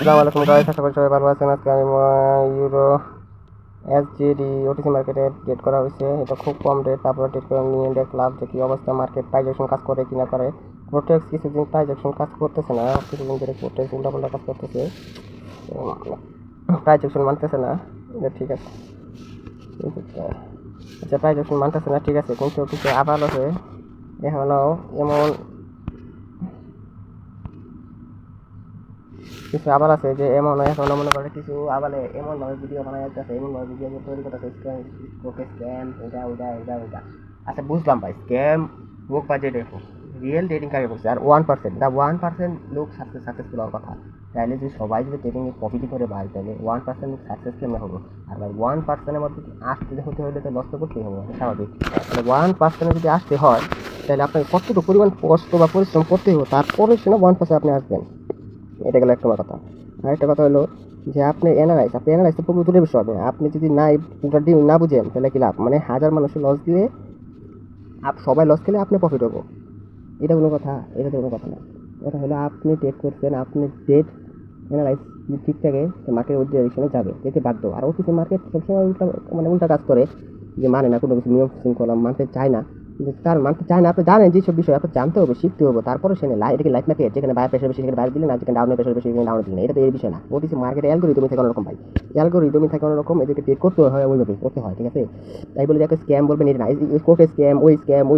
আসসালামু আলাইকুম গাইস, আশা করি সবাই ভালো আছেন। আজকে আমি ইউরো এসজিডি ওটিসি মার্কেটে ট্রেড করা হয়েছে। এটা খুব কম রেট, তারপরে ট্রেড করে নিয়ে দেখলাম যে কি অবস্থা, মার্কেট প্রাইস অ্যাকশন কাজ করে কিনা করে। প্রোটেক্স কিছুদিন প্রাইস অ্যাকশন কাজ করতেছে না, কিছুদিন ধরে প্রোটেক্স উল্টাপাল্টা কাজ করতেছে, প্রাইস অ্যাকশন মানতেছে না। ঠিক আছে, আচ্ছা প্রাইস অ্যাকশন মানতেছে না, ঠিক আছে, কিন্তু কিছু আবার আছে এখনও এমন কিছু আবার আছে যে এমন এখন মনে করে কিছু আবার এমনভাবে ভিডিও বানাই যাচ্ছে, এমনভাবে ভিডিও তৈরি করতেছে স্ক্যাম এটা ওটা এটা ওটা। আচ্ছা বুঝলাম ভাই, স্ক্যাম হোক বা যেটাই হোক, রিয়েল ট্রেডিং কাকে করছে। আর 1%, দ্য 1% লোক সাকসেসফুল হওয়ার কথা। তাহলে যদি সবাই যদি ট্রেডিংয়ে প্রফিট করে ভাই, তাহলে 1% লোক সাকসেস কেমন হবো? আর ভাই 1%-এর মধ্যে আসতে হতে হলে তো লস তো করতেই হবে, স্বাভাবিক। তাহলে 1% যদি আসতে হয়, তাহলে আপনাকে কতটুকু পরিমাণ কষ্ট বা পরিশ্রম করতেই হবে, তারপরে সেটা 1% আপনি আসবেন। এটা গেল একটা কথা। আরেকটা কথা হলো যে আপনি অ্যানালাইজ তো পুরো দূরের বিষয় হবে। আপনি যদি পুরো ডিম না বুঝেন তাহলে কি লাভ? মানে হাজার মানুষের লস দিয়ে সবাই লস খেলে আপনি প্রফিট হবো, এটা কোনো কথা? এটা তো কোনো কথা না। কথা হলো আপনি ট্রেড করছেন, আপনি ট্রেড অ্যানালাইজ ঠিক থাকে, মার্কেট ওই ডিরেকশনে যাবে, যেতে বাধ্য। আর অফিসে মার্কেট সবসময় উল্টা কাজ করে, যে মানে না কোনো কিছু নিয়ম শৃঙ্খলা মানতে চায় না। কিন্তু তার মানতে চায় না, আপনি জানেন যেসব বিষয় আপনার জানতে হবে, শিখতে হবে, তারপরে সে এটাকে লাইফ মার্কেট, যেখানে বাইরের প্রেশার বেশি সেখানে বাইরে দিলে না, যেখানে ডাউনের প্রেশার বেশি সেখানে ডাউনে দিলে না। এটা তো এই বিষয় না। ওটিসি মার্কেটে অ্যালগরিদমই থাকে অন্যরকম ভাই, অ্যালগরিদমই থাকে অন্যরকম, এদেরকে ট্রেড করতে হয় ওইভাবে করতে হয়, ঠিক আছে? তাই বলে যে একটা স্ক্যাম বলবেন এটা না, এই কোর্টে স্ক্যাম, ওই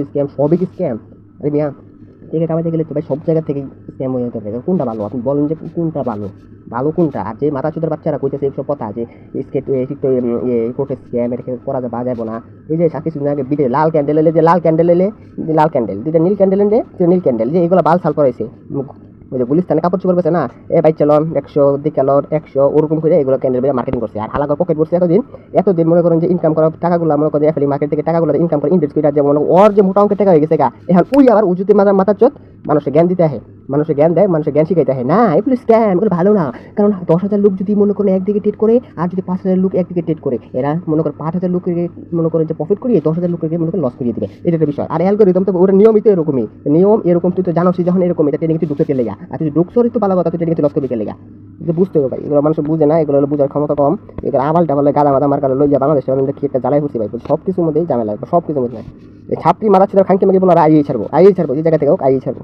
স্ক্যাম সবই কি স্ক্যাম? আরে মিয়া, টিকিট কামাইতে গেলে তো ভাই সব জায়গা থেকে স্ক্যাম হয়ে যেতে পারে। কোনটা ভালো আপনি বলেন, যে কোনটা ভালো? ভালো কোনটা? আর যে মাথা চুদের বাচ্চারা কইতেছে এইসব কথা, যে কোর্টের স্ক্যাম এটা করা যাবো না, এই যে সাথে শুনে আগে বিটে লাল ক্যান্ডেল এলে, যে লাল ক্যান্ডেল দুইটা নীল ক্যান্ডেল এনে, নীল ক্যান্ডেল যে এগুলো বাল সাল করাইছে। ওই যে গুলিস্তানে কাপড় চোপড় বেছে না, বাইক চালন 100 দিকালন 100 ওরকম করে এগুলো ক্যান্ডেল মার্কেটিং করছে। আর হালাকা পকেট করছে এতদিন মনে করেন যে ইনকাম করা টাকাগুলো মনে করেন এফএলি মার্কেট থেকে টাকাগুলো ইনকাম করে ইনভেস্ট করে, যেমন ওর যে মোটা অঙ্কের টাকা হয়ে গেছে গা, এখন ওই আবার উজুতে মাথার চোদ মানুষের জ্ঞান দিতে আহে, মানুষের জ্ঞান দেয়, মানুষের জ্ঞান শিখাইতে আহে না। এগুলো স্ক্যাম, এগুলো ভালো না। কারণ 10,000 লোক যদি মনে করেন একদিকে ট্রেড করে, আর যদি 5,000 লোক একদিকে ট্রেড করে, এরা মনে করেন 5,000 লোকের মনে করেন যে প্রফিট করিয়ে 10,000 লোকের মনে করেন লস করিয়ে দিবে। এটা একটা বিষয়। আর অ্যালগরিদম তো ওরা নিয়মিত এরকমই, নিয়ম এরকম। তুই তো জানোস যখন এরকম, এটা ট্রেডিং ঢুকতে চলে গা, আর তুই ঢুকছরই তো ভালো কথা, তুই ট্রেডিং লস করবি চলে গা। বুঝতে হবে ভাই, এগুলো মানুষ বুঝে না, এগুলো বুঝার ক্ষমতা কম। এগুলো আবাল টাবালে গাদা মাথা মার কারণে লইয়া বাংলাদেশে কি একটা জ্বালাই হচ্ছে ভাই, সব কিছুর মধ্যেই ঝামেলা, সব কিছুর মধ্যে। এই ছাপটি মারা ছিল খাঙ্কি মাকি বলার আইয়ে ছাড়বো, এই জায়গা থেকে হোক আইয়ে ছাড়বো।